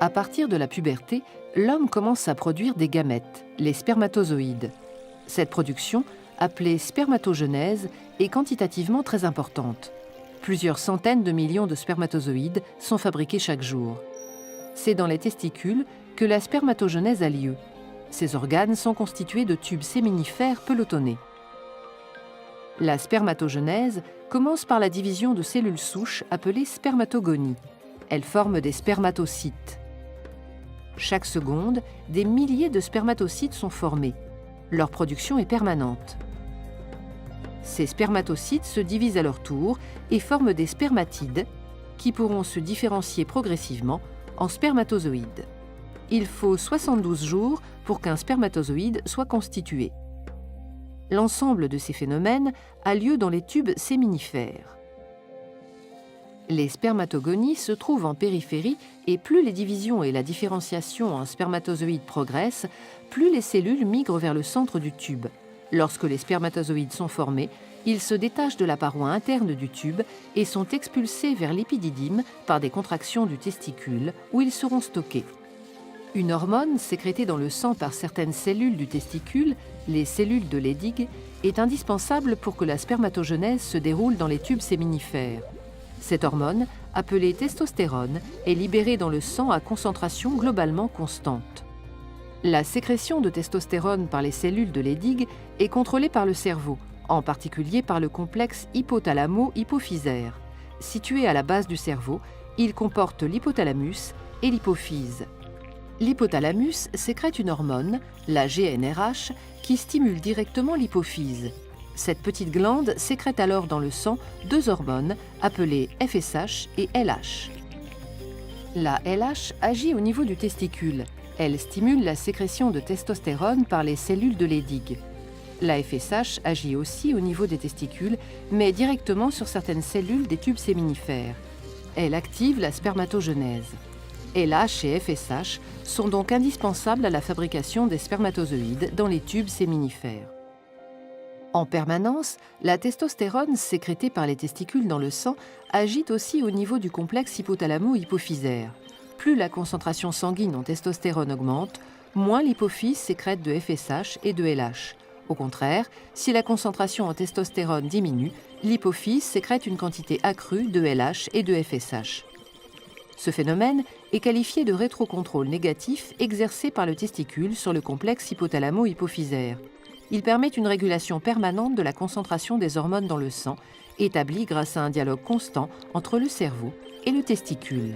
À partir de la puberté, l'homme commence à produire des gamètes, les spermatozoïdes. Cette production, appelée spermatogenèse, est quantitativement très importante. Plusieurs centaines de millions de spermatozoïdes sont fabriqués chaque jour. C'est dans les testicules que la spermatogenèse a lieu. Ces organes sont constitués de tubes séminifères pelotonnés. La spermatogenèse commence par la division de cellules souches appelées spermatogonies. Elles forment des spermatocytes. Chaque seconde, des milliers de spermatocytes sont formés. Leur production est permanente. Ces spermatocytes se divisent à leur tour et forment des spermatides qui pourront se différencier progressivement en spermatozoïdes. Il faut 72 jours pour qu'un spermatozoïde soit constitué. L'ensemble de ces phénomènes a lieu dans les tubes séminifères. Les spermatogonies se trouvent en périphérie et plus les divisions et la différenciation en spermatozoïdes progressent, plus les cellules migrent vers le centre du tube. Lorsque les spermatozoïdes sont formés, ils se détachent de la paroi interne du tube et sont expulsés vers l'épididyme par des contractions du testicule où ils seront stockés. Une hormone sécrétée dans le sang par certaines cellules du testicule, les cellules de Leydig, est indispensable pour que la spermatogenèse se déroule dans les tubes séminifères. Cette hormone, appelée testostérone, est libérée dans le sang à concentration globalement constante. La sécrétion de testostérone par les cellules de Leydig est contrôlée par le cerveau, en particulier par le complexe hypothalamo-hypophysaire. Situé à la base du cerveau, il comporte l'hypothalamus et l'hypophyse. L'hypothalamus sécrète une hormone, la GnRH, qui stimule directement l'hypophyse. Cette petite glande sécrète alors dans le sang deux hormones appelées FSH et LH. La LH agit au niveau du testicule. Elle stimule la sécrétion de testostérone par les cellules de Leydig. La FSH agit aussi au niveau des testicules, mais directement sur certaines cellules des tubes séminifères. Elle active la spermatogenèse. LH et FSH sont donc indispensables à la fabrication des spermatozoïdes dans les tubes séminifères. En permanence, la testostérone sécrétée par les testicules dans le sang agit aussi au niveau du complexe hypothalamo-hypophysaire. Plus la concentration sanguine en testostérone augmente, moins l'hypophyse sécrète de FSH et de LH. Au contraire, si la concentration en testostérone diminue, l'hypophyse sécrète une quantité accrue de LH et de FSH. Ce phénomène est qualifié de rétrocontrôle négatif exercé par le testicule sur le complexe hypothalamo-hypophysaire. Il permet une régulation permanente de la concentration des hormones dans le sang, établie grâce à un dialogue constant entre le cerveau et le testicule.